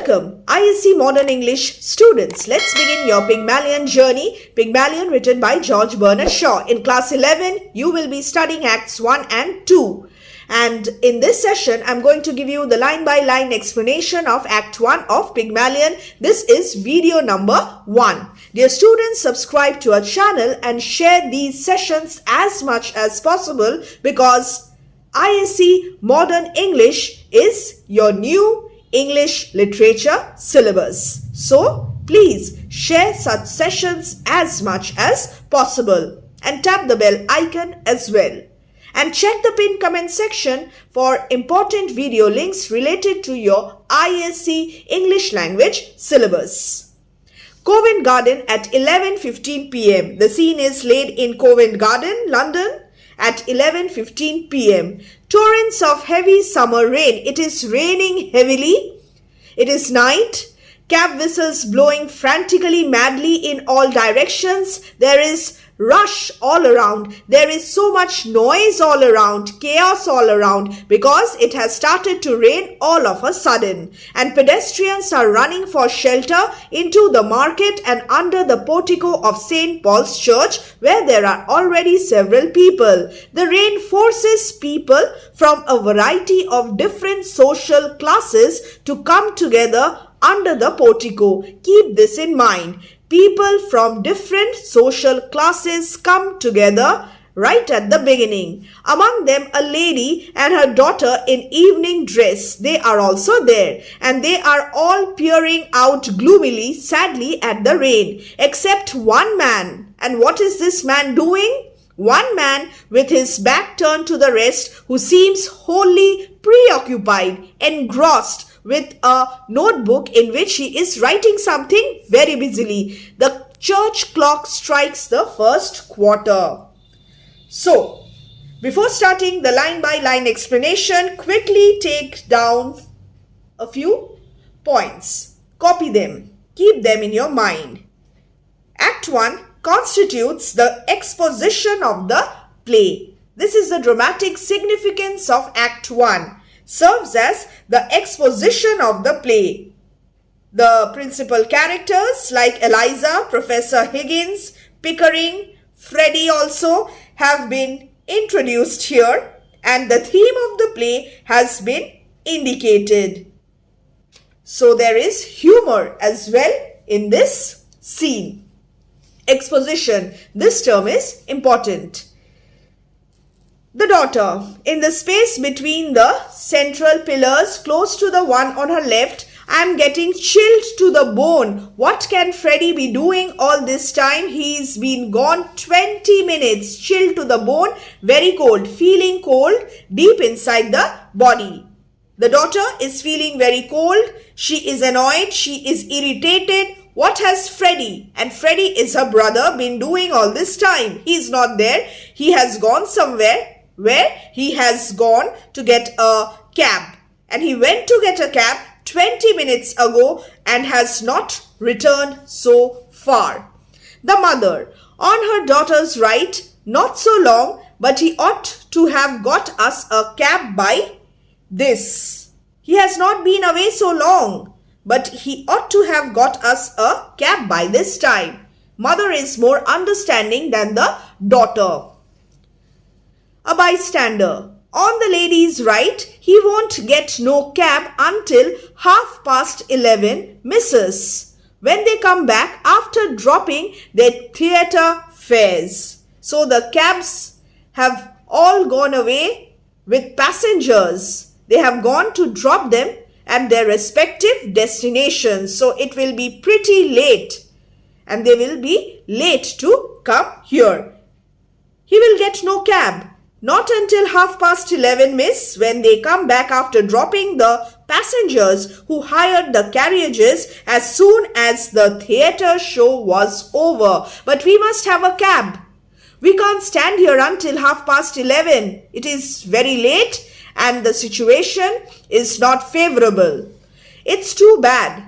Welcome, ISC Modern English students. Let's begin your Pygmalion journey. Pygmalion written by George Bernard Shaw. In class 11, you will be studying Acts 1 and 2. And in this session, I'm going to give you the line-by-line explanation of Act 1 of Pygmalion. This is video number 1. Dear students, subscribe to our channel and share these sessions as much as possible because ISC Modern English is your new English literature syllabus. So please share such sessions as much as possible and tap the bell icon as well. And check the pinned comment section for important video links related to your ISC English language syllabus. Covent Garden at 11:15 p.m. The scene is laid in Covent Garden, London at 11:15 p.m. Torrents of heavy summer rain. It is raining heavily. It is night. Cab whistles blowing frantically, madly in all directions. There is rush all around. There is so much noise all around, chaos all around because it has started to rain all of a sudden. And pedestrians are running for shelter into the market and under the portico of St. Paul's Church where there are already several people. The rain forces people from a variety of different social classes to come together under the portico. Keep this in mind. People from different social classes come together right at the beginning. Among them a lady and her daughter in evening dress. They are also there and they are all peering out gloomily, sadly at the rain, except one man. And what is this man doing? One man with his back turned to the rest who seems wholly preoccupied, engrossed with a notebook in which he is writing something very busily. The church clock strikes the first quarter. So, before starting the line-by-line explanation, quickly take down a few points. Copy them. Keep them in your mind. Act 1 constitutes the exposition of the play. This is the dramatic significance of Act 1. Serves as the exposition of the play. The principal characters like Eliza, Professor Higgins, Pickering, Freddy also have been introduced here and the theme of the play has been indicated. So there is humor as well in this scene. Exposition. This term is important. The daughter. In the space between the central pillars close to the one on her left, I am getting chilled to the bone. What can Freddy be doing all this time? He's been gone 20 minutes. Chilled to the bone, very cold, feeling cold deep inside the body. The daughter is feeling very cold. She is annoyed. She is irritated. What has Freddy, and Freddy is her brother, been doing all this time? He's not there. He has gone somewhere where he has gone to get a cab. And he went to get a cab 20 minutes ago and has not returned so far. The mother. On her daughter's right, not so long, but he ought to have got us a cab by this. He has not been away so long, but he ought to have got us a cab by this time. Mother is more understanding than the daughter. A bystander. On the lady's right, he won't get no cab until 11:30, missus, when they come back after dropping their theatre fares. So the cabs have all gone away with passengers. They have gone to drop them at their respective destinations. So it will be pretty late and they will be late to come here. He will get no cab. Not until 11:30, miss, when they come back after dropping the passengers who hired the carriages as soon as the theatre show was over. But we must have a cab. We can't stand here until 11:30. It is very late and the situation is not favorable. It's too bad.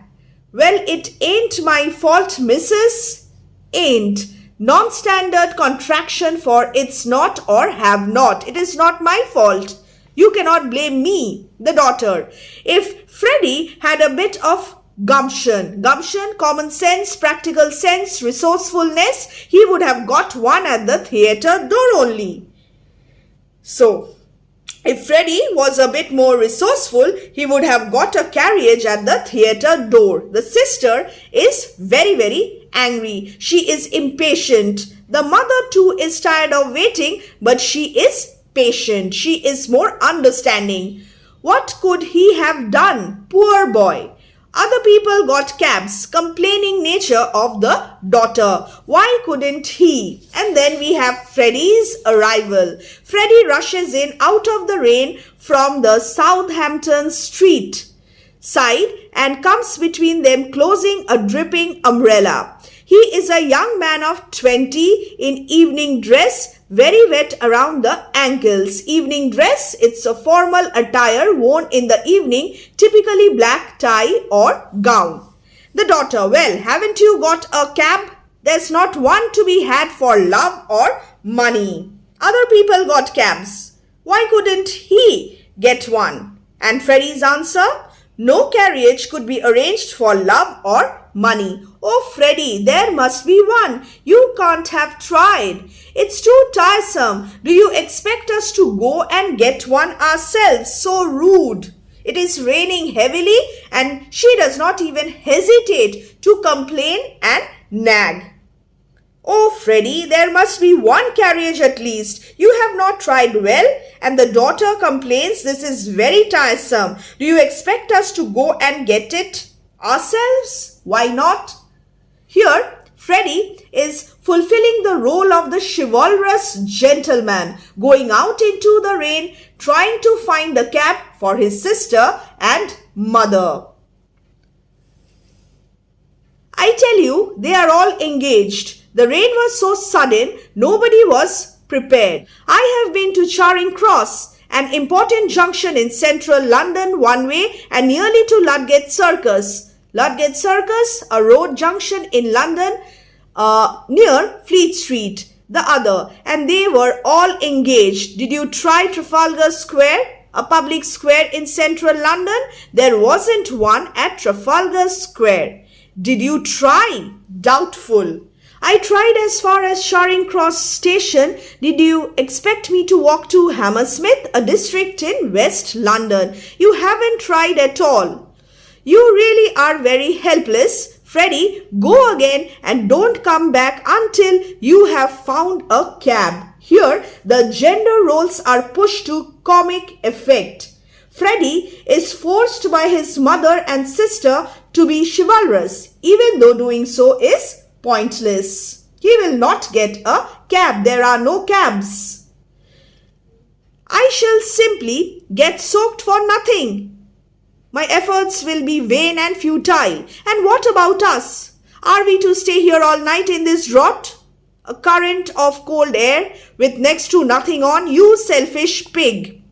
Well, it ain't my fault, missus. Ain't. Non-standard contraction for it's not or have not. It is not my fault. You cannot blame me, the daughter. If Freddy had a bit of gumption. Gumption, common sense, practical sense, resourcefulness. He would have got one at the theatre door only. So, if Freddy was a bit more resourceful, he would have got a carriage at the theatre door. The sister is very, very angry. She is impatient. The mother too is tired of waiting, but she is patient. She is more understanding. What could he have done? Poor boy. Other people got cabs, complaining nature of the daughter. Why couldn't he? And then we have Freddy's arrival. Freddy rushes in out of the rain from the Southampton street side and comes between them, closing a dripping umbrella. He is a young man of 20 in evening dress, very wet around the ankles. Evening dress, it's a formal attire worn in the evening, typically black tie or gown. The daughter, well, haven't you got a cab? There's not one to be had for love or money. Other people got cabs. Why couldn't he get one? And Freddy's answer, no carriage could be arranged for love or money. Oh, Freddy, there must be one. You can't have tried. It's too tiresome. Do you expect us to go and get one ourselves? So rude. It is raining heavily and she does not even hesitate to complain and nag. Oh, Freddy, there must be one carriage at least. You have not tried well. And the daughter complains, this is very tiresome. Do you expect us to go and get it ourselves? Why not? Here, Freddy is fulfilling the role of the chivalrous gentleman, going out into the rain, trying to find the cab for his sister and mother. I tell you, they are all engaged. The rain was so sudden, nobody was prepared. I have been to Charing Cross, an important junction in central London one way and nearly to Ludgate Circus. Ludgate Circus, a road junction in London near Fleet Street, the other, and they were all engaged. Did you try Trafalgar Square, a public square in central London? There wasn't one at Trafalgar Square. Did you try? Doubtful. I tried as far as Charing Cross station. Did you expect me to walk to Hammersmith, a district in West London? You haven't tried at all. You really are very helpless. Freddy, go again and don't come back until you have found a cab. Here, the gender roles are pushed to comic effect. Freddy is forced by his mother and sister to be chivalrous, even though doing so is pointless. He will not get a cab. There are no cabs. I shall simply get soaked for nothing. My efforts will be vain and futile. And what about us? Are we to stay here all night in this draught? A current of cold air with next to nothing on, you selfish pig.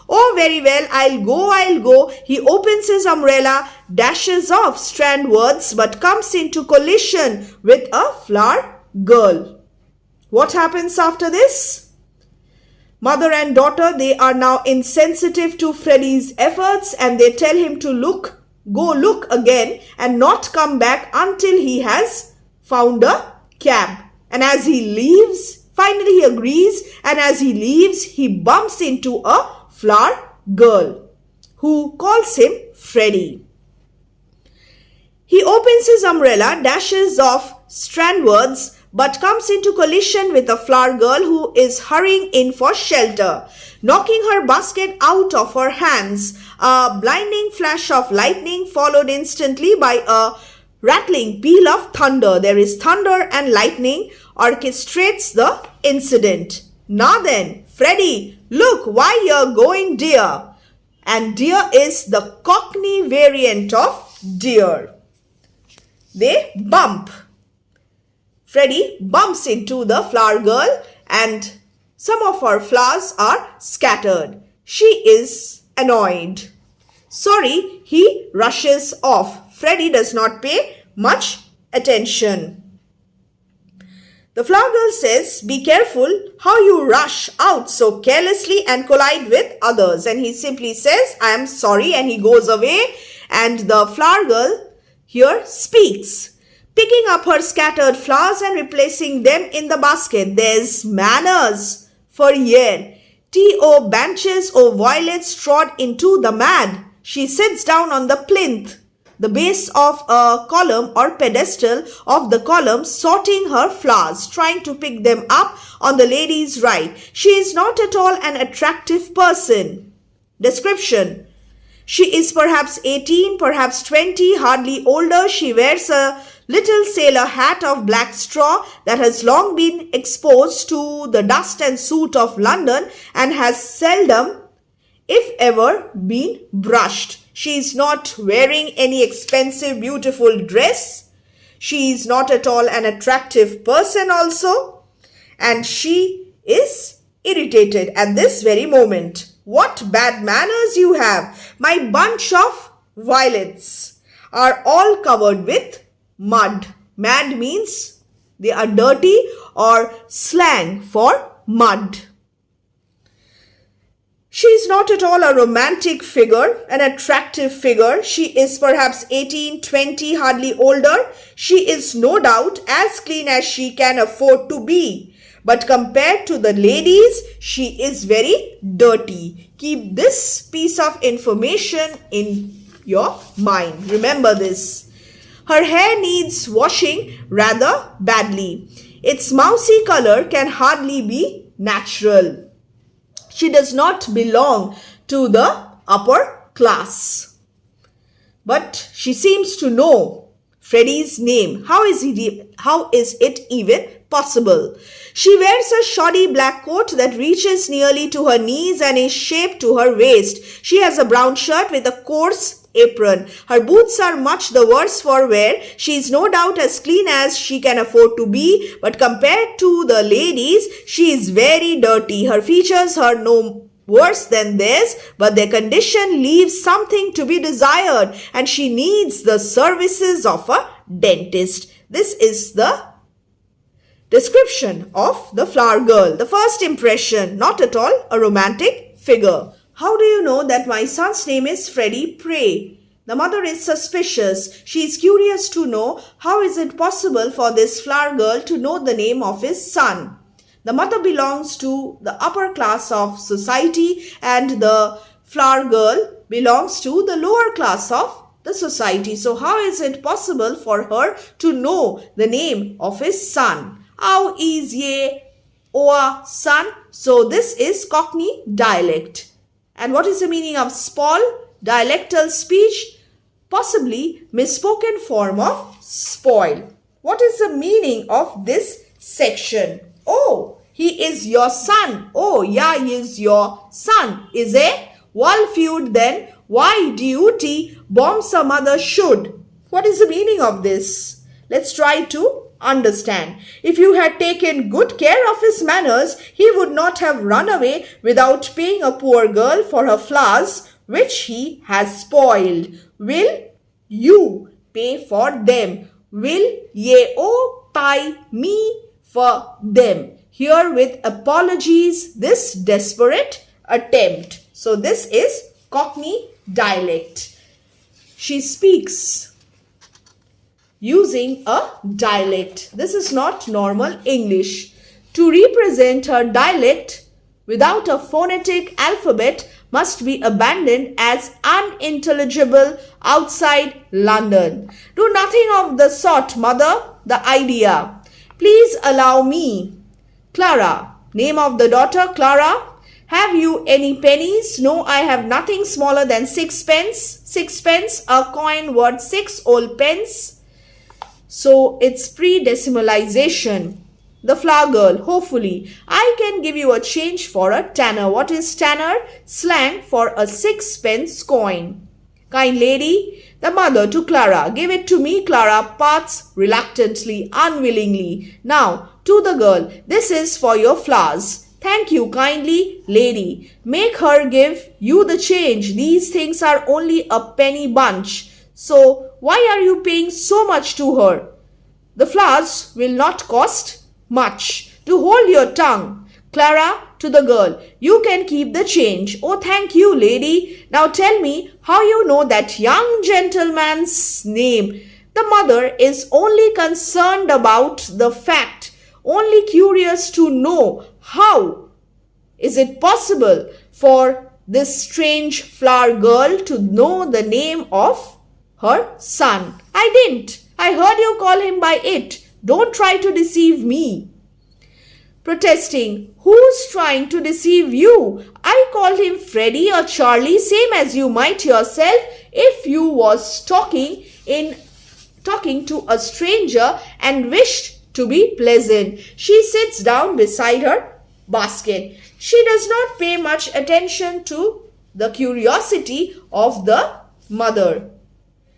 Oh, very well, I'll go. He opens his umbrella, dashes off strandwards, but comes into collision with a flower girl. What happens after this? Mother and daughter, they are now insensitive to Freddy's efforts and they tell him to go look again and not come back until he has found a cab. And as he leaves, finally he agrees, and as he leaves, he bumps into a flower girl who calls him Freddy. He opens his umbrella, dashes off strandwards, but comes into collision with a flower girl who is hurrying in for shelter, knocking her basket out of her hands. A blinding flash of lightning followed instantly by a rattling peal of thunder. There is thunder and lightning orchestrates the incident. Now then, Freddy, look, why you're going dear. And dear is the Cockney variant of dear. They bump. Freddy bumps into the flower girl and some of her flowers are scattered. She is annoyed. Sorry, he rushes off. Freddy does not pay much attention. The flower girl says, be careful how you rush out so carelessly and collide with others. And he simply says, I am sorry, and he goes away. And the flower girl here speaks. Picking up her scattered flowers and replacing them in the basket. There's manners for year. T.O. benches o violets trod into the mad. She sits down on the plinth, the base of a column or pedestal of the column, sorting her flowers, trying to pick them up on the lady's right. She is not at all an attractive person. Description. She is perhaps 18, perhaps 20, hardly older. She wears a little sailor hat of black straw that has long been exposed to the dust and soot of London and has seldom, if ever, been brushed. She is not wearing any expensive, beautiful dress. She is not at all an attractive person also. And she is irritated at this very moment. What bad manners you have. My bunch of violets are all covered with mud. Mad means they are dirty, or slang for mud. She is not at all a romantic figure, an attractive figure. She is perhaps 18, 20, hardly older. She is no doubt as clean as she can afford to be. But compared to the ladies, she is very dirty. Keep this piece of information in your mind. Remember this. Her hair needs washing rather badly. Its mousy color can hardly be natural. She does not belong to the upper class. But she seems to know Freddy's name. How is it even possible? She wears a shoddy black coat that reaches nearly to her knees and is shaped to her waist. She has a brown shirt with a coarse apron. Her boots are much the worse for wear. She is no doubt as clean as she can afford to be, but compared to the ladies, she is very dirty. Her features are no worse than theirs, but their condition leaves something to be desired, and she needs the services of a dentist. This is the description of the flower girl. The first impression, not at all a romantic figure. How do you know that my son's name is Freddy? Pray. The mother is suspicious. She is curious to know how is it possible for this flower girl to know the name of his son. The mother belongs to the upper class of society and the flower girl belongs to the lower class of the society. So how is it possible for her to know the name of his son? How is ye oa son? So this is Cockney dialect. And what is the meaning of spoil? Dialectal speech, possibly misspoken form of spoil. What is the meaning of this section? Oh, he is your son. Oh, yeah, he is your son. Is a wall feud then. Why duty bomb some other should? What is the meaning of this? Let's try to understand. If you had taken good care of his manners, he would not have run away without paying a poor girl for her flowers, which he has spoiled. Will you pay for them? Will ye pay me for them? Here with apologies, this desperate attempt. So this is Cockney dialect. She speaks using a dialect. This is not normal English. To represent her dialect without a phonetic alphabet must be abandoned as unintelligible outside London. Do nothing of the sort, mother. The idea. Please allow me. Clara. Name of the daughter, Clara. Have you any pennies? No, I have nothing smaller than 6 pence. 6 pence, a coin worth 6 old pence. So it's pre-decimalization. The flower girl, hopefully, I can give you a change for a tanner. What is tanner? Slang for a 6 pence coin. Kind lady, the mother to Clara. Give it to me. Clara parts reluctantly, unwillingly. Now, to the girl, this is for your flowers. Thank you kindly, lady. Make her give you the change. These things are only a penny bunch. So, why are you paying so much to her? The flowers will not cost much. To hold your tongue. Clara to the girl. You can keep the change. Oh, thank you, lady. Now tell me how you know that young gentleman's name. The mother is only concerned about the fact, only curious to know how is it possible for this strange flower girl to know the name of her son. I didn't. I heard you call him by it. Don't try to deceive me. Protesting, who's trying to deceive you? I called him Freddy or Charlie, same as you might yourself if you was talking to a stranger and wished to be pleasant. She sits down beside her basket. She does not pay much attention to the curiosity of the mother.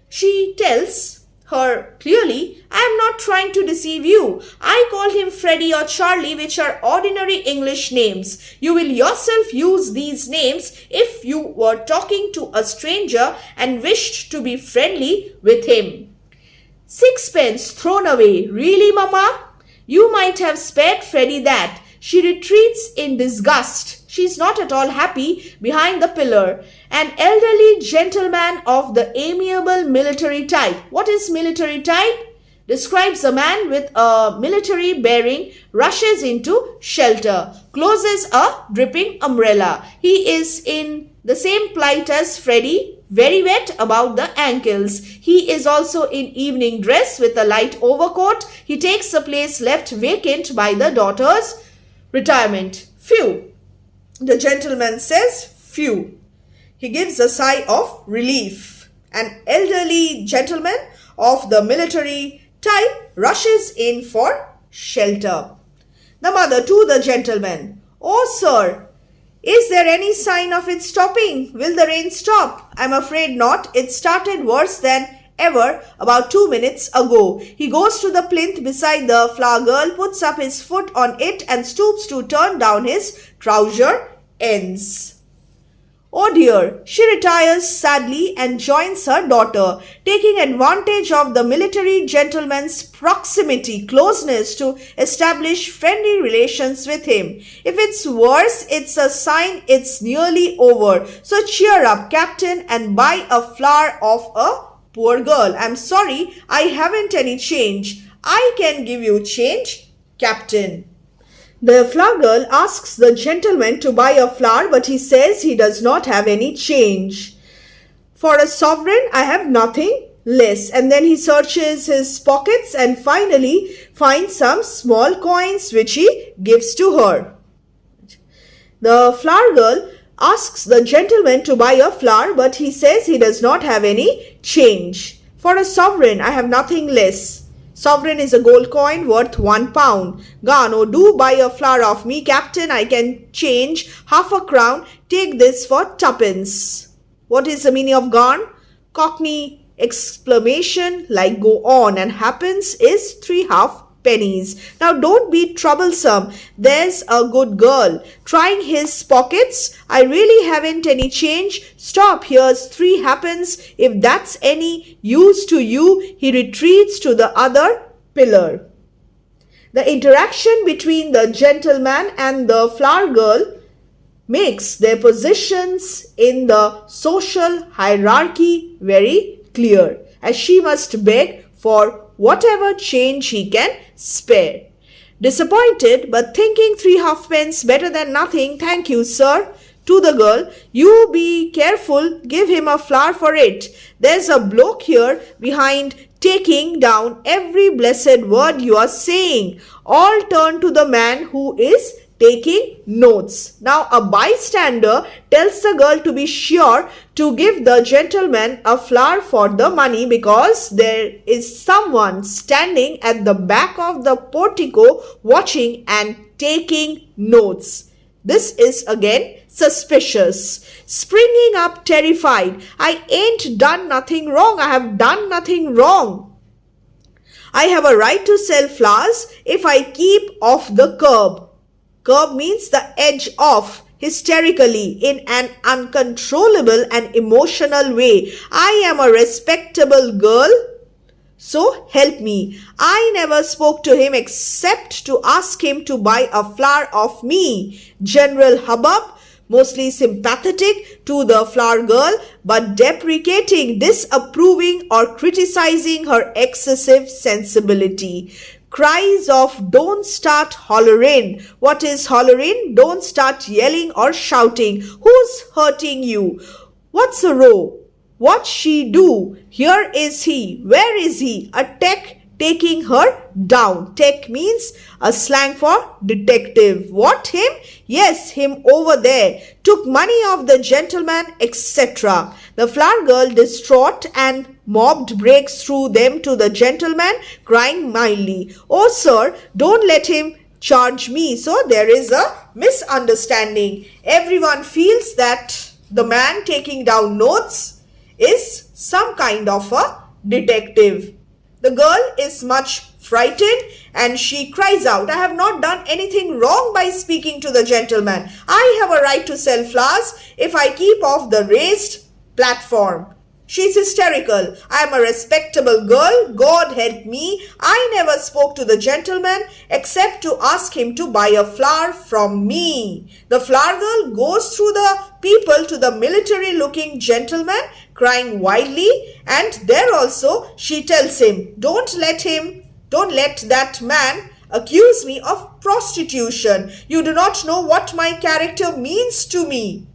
She tells her clearly, I am not trying to deceive you. I called him Freddy or Charlie, which are ordinary English names. You will yourself use these names if you were talking to a stranger and wished to be friendly with him. Sixpence thrown away. Really, Mama? You might have spared Freddy that. She retreats in disgust. She is not at all happy behind the pillar. An elderly gentleman of the amiable military type. What is military type? Describes a man with a military bearing, rushes into shelter, closes a dripping umbrella. He is in the same plight as Freddy, very wet about the ankles. He is also in evening dress with a light overcoat. He takes the place left vacant by the daughter's retirement. Phew. The gentleman says, phew. He gives a sigh of relief. An elderly gentleman of the military type rushes in for shelter. The mother to the gentleman, oh sir, is there any sign of it stopping? Will the rain stop? I'm afraid not. It started worse than ever about 2 minutes ago. He goes to the plinth beside the flower girl, puts up his foot on it and stoops to turn down his trouser ends. Oh dear, she retires sadly and joins her daughter, taking advantage of the military gentleman's proximity, closeness to establish friendly relations with him. If it's worse, it's a sign it's nearly over. So cheer up, Captain, and buy a flower of a poor girl. I'm sorry, I haven't any change. I can give you change, Captain. The flower girl asks the gentleman to buy a flower, but he says he does not have any change. For a sovereign, I have nothing less. And then he searches his pockets and finally finds some small coins which he gives to her. The flower girl asks the gentleman to buy a flower, but he says he does not have any change. For a sovereign, I have nothing less. Sovereign is a gold coin worth £1. Gano, do buy a flower of me, Captain. I can change half a crown. Take this for twopence. What is the meaning of gone? Cockney exclamation like go on, and happens is 3 half pennies. Now don't be troublesome. There's a good girl. Trying his pockets. I really haven't any change. Stop, here's 3 halfpence. If that's any use to you. He retreats to the other pillar. The interaction between the gentleman and the flower girl makes their positions in the social hierarchy very clear, as she must beg for whatever change he can spare. Disappointed, but thinking 3 halfpence better than nothing, thank you, sir. To the girl, you be careful, give him a flower for it. There's a bloke here behind taking down every blessed word you are saying. All turn to the man who is taking notes. Now a bystander tells the girl to be sure to give the gentleman a flower for the money because there is someone standing at the back of the portico watching and taking notes. This is again suspicious. Springing up terrified. I ain't done nothing wrong. I have done nothing wrong. I have a right to sell flowers if I keep off the curb. Curb means the edge off, hysterically, in an uncontrollable and emotional way. I am a respectable girl, so help me. I never spoke to him except to ask him to buy a flower of me. General hubbub, mostly sympathetic to the flower girl, but deprecating, disapproving, or criticizing her excessive sensibility. Cries of "Don't start hollering." What is hollering? Don't start yelling or shouting. Who's hurting you? What's a row? What she do? Here is he. Where is he? A tech taking her down. Tech means a slang for detective. What, him? Yes, him over there. Took money of the gentleman, etc. The flower girl, distraught and mobbed, breaks through them to the gentleman, crying mildly, "Oh sir, don't let him charge me." So there is a misunderstanding. Everyone feels that the man taking down notes is some kind of a detective. The girl is much frightened and she cries out, "I have not done anything wrong by speaking to the gentleman. I have a right to sell flowers if I keep off the raised platform." She's hysterical. "I am a respectable girl. God help me. I never spoke to the gentleman except to ask him to buy a flower from me." The flower girl goes through the people to the military-looking gentleman, crying wildly, and there also she tells him, don't let that man accuse me of prostitution. You do not know what my character means to me,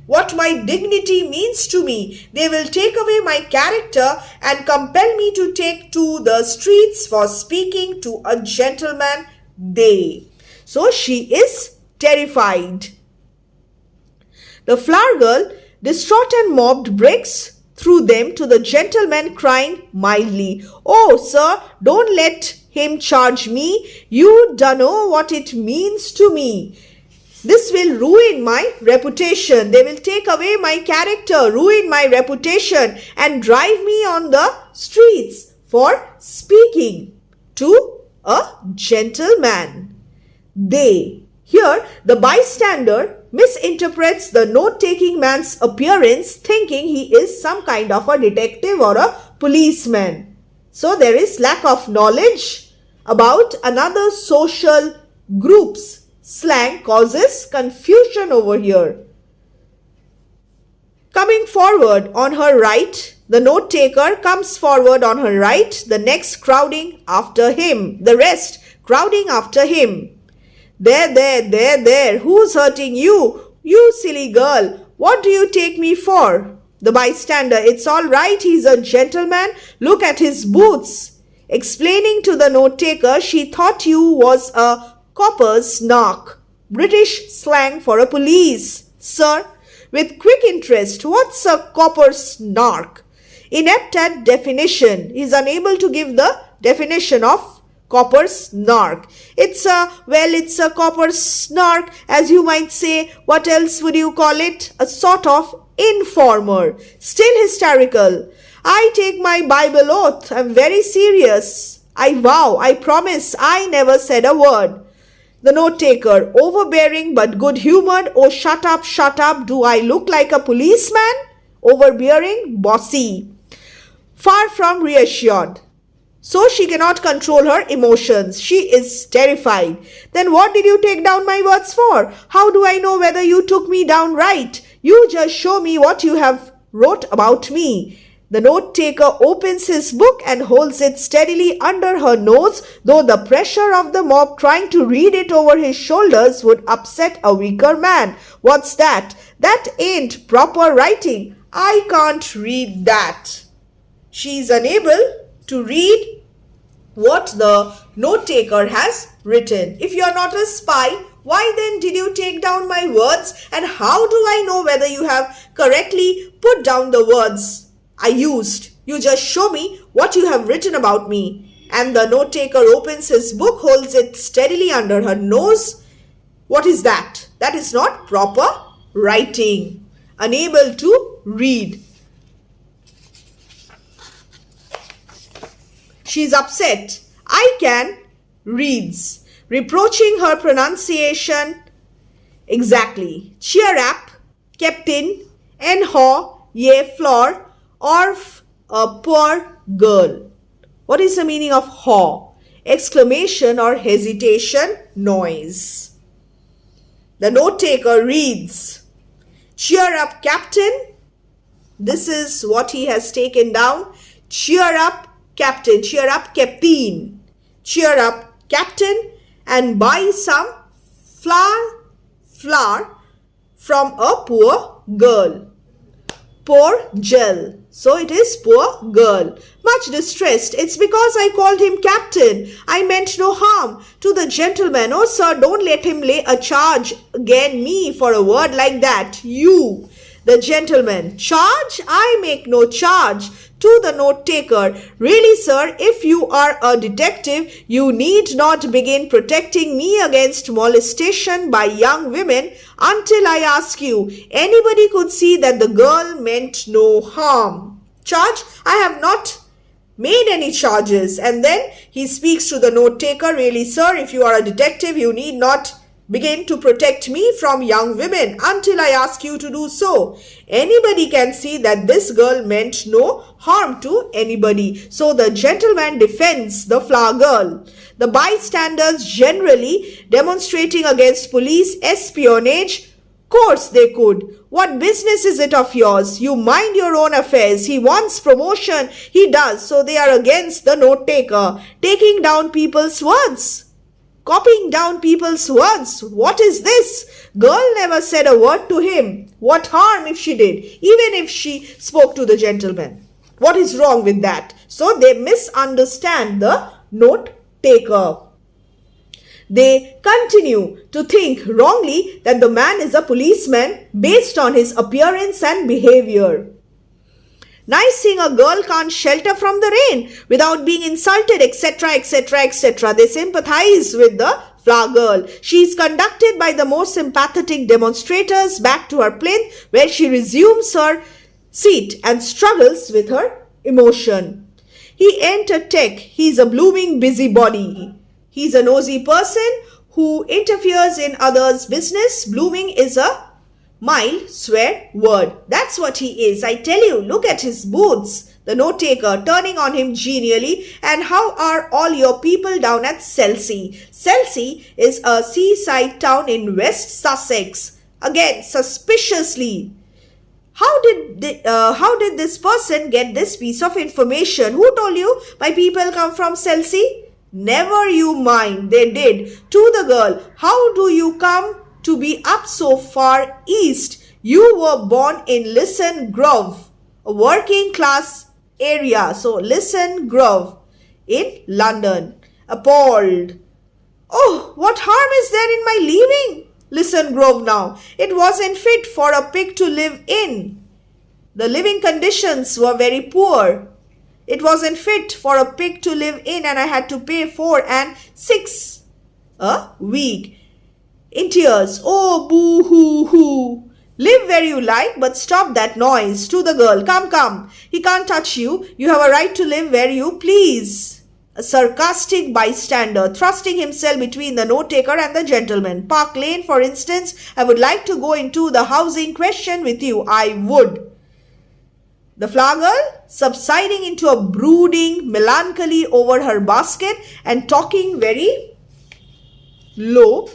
what my dignity means to me. They will take away my character and compel me to take to the streets for speaking to a gentleman. So she is terrified. The flower girl, distraught and mobbed, breaks through them to the gentleman, crying mildly, "Oh sir, don't let him charge me. You don't know what it means to me. This will ruin my reputation. They will take away my character, ruin my reputation, and drive me on the streets for speaking to a gentleman." Here, the bystander misinterprets the note-taking man's appearance, thinking he is some kind of a detective or a policeman. So there is lack of knowledge about another social group's slang causes confusion over here. Coming forward on her right, the note taker comes forward on her right, the next crowding after him, the rest crowding after him. There, who's hurting you? You silly girl, what do you take me for? The bystander, "It's all right, he's a gentleman. Look at his boots." Explaining to the note taker, "She thought you was a copper's narc, British slang for a police." Sir, with quick interest, what's a copper's narc? Inept at definition, he is unable to give the definition of copper's narc. It's a copper's narc, as you might say. What else would you call it? A sort of informer. Still hysterical. "I take my Bible oath. I'm very serious. I vow, I promise, I never said a word." The note taker, overbearing but good humored, "Oh, shut up. Do I look like a policeman?" Overbearing, bossy. Far from reassured. So she cannot control her emotions. She is terrified. "Then what did you take down my words for? How do I know whether you took me down right? You just show me what you have wrote about me." The note taker opens his book and holds it steadily under her nose, though the pressure of the mob trying to read it over his shoulders would upset a weaker man. "What's that? That ain't proper writing. I can't read that." She is unable to read what the note taker has written. "If you are not a spy, why then did you take down my words? And how do I know whether you have correctly put down the words I used? You just show me what you have written about me." And the note taker opens his book, holds it steadily under her nose. What is that? That is not proper writing. Unable to read. She's upset. "I can," reads, reproaching her pronunciation. Exactly. "Cheer up, Captain, and haw, ye floor, orf, a poor girl." What is the meaning of haw? Exclamation or hesitation, noise. The note taker reads, Cheer up, Captain. This is what he has taken down. Cheer up, Captain. Cheer up, Captain. Cheer up, Captain, and buy some flour from a poor girl. Poor gel. So it is poor girl. Much distressed. It's because I called him Captain. I meant no harm to the gentleman. Oh, sir, don't let him lay a charge against me for a word like that. You, the gentleman. Charge? I make no charge. To the note taker. Really, sir, if you are a detective, you need not begin protecting me against molestation by young women until I ask you. Anybody could see that the girl meant no harm. Charge? I have not made any charges. And then he speaks to the note taker. Really, sir, if you are a detective, you need not begin to protect me from young women until I ask you to do so. Anybody can see that this girl meant no harm to anybody. So the gentleman defends the flower girl. The bystanders generally demonstrating against police espionage. Course they could. What business is it of yours? You mind your own affairs. He wants promotion. He does. So they are against the note taker. Taking down people's words. Copying down people's words. What is this? Girl never said a word to him. What harm if she did? Even if she spoke to the gentleman. What is wrong with that? So they misunderstand the note taker. They continue to think wrongly that the man is a policeman based on his appearance and behavior. Nice thing a girl can't shelter from the rain without being insulted, etc., etc., etc. They sympathize with the flower girl. She is conducted by the more sympathetic demonstrators back to her plinth, where she resumes her seat and struggles with her emotion. He ain't a tech. He's a blooming busybody. He's a nosy person who interferes in others' business. Blooming is a mild swear word. That's what he is. I tell you, look at his boots. The note taker turning on him genially. And how are all your people down at Chelsea? Chelsea is a seaside town in West Sussex. Again, suspiciously. How did this person get this piece of information? Who told you my people come from Chelsea? Never you mind. They did. To the girl, how do you come to be up so far east? You were born in Lisson Grove, a working class area. So Lisson Grove in London. Appalled. Oh, what harm is there in my leaving Lisson Grove now? It wasn't fit for a pig to live in. The living conditions were very poor. It wasn't fit for a pig to live in, and I had to pay 4 and 6 a week. In tears. Oh, boo hoo hoo. Live where you like, but stop that noise. To the girl. Come, come. He can't touch you. You have a right to live where you please. A sarcastic bystander thrusting himself between the note taker and the gentleman. Park Lane, for instance. I would like to go into the housing question with you. I would. The flower girl subsiding into a brooding melancholy over her basket and talking very low.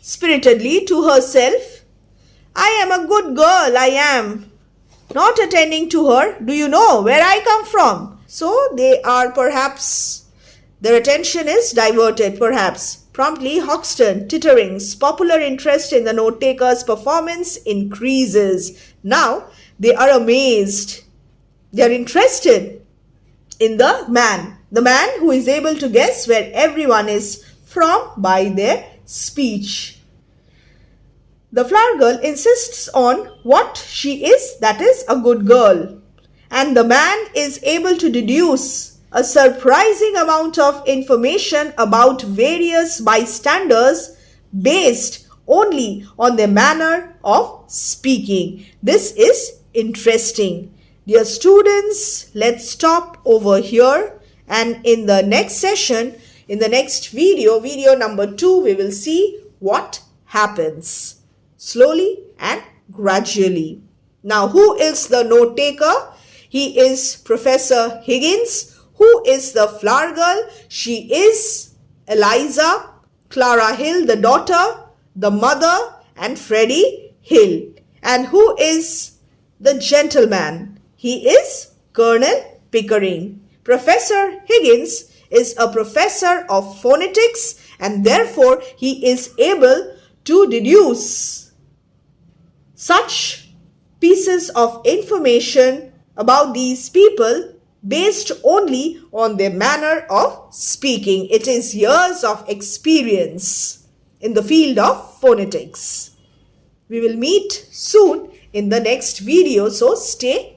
Spiritedly to herself. I am a good girl, I am. Not attending to her. Do you know where I come from? So they are perhaps, their attention is diverted perhaps. Promptly Hoxton titterings. Popular interest in the note taker's performance increases. Now they are amazed. They are interested in the man who is able to guess where everyone is from by their speech. The flower girl insists on what she is, that is, a good girl. And the man is able to deduce a surprising amount of information about various bystanders based only on their manner of speaking. This is interesting. Dear students, let's stop over here, and in the next session, in the next video, video number 2, we will see what happens slowly and gradually. Now, who is the note taker? He is Professor Higgins. Who is the flower girl? She is Eliza Clara Hill, the daughter, the mother, and Freddy Hill. And who is the gentleman? He is Colonel Pickering. Professor Higgins is a professor of phonetics, and therefore he is able to deduce such pieces of information about these people based only on their manner of speaking. It is years of experience in the field of phonetics. We will meet soon in the next video, so stay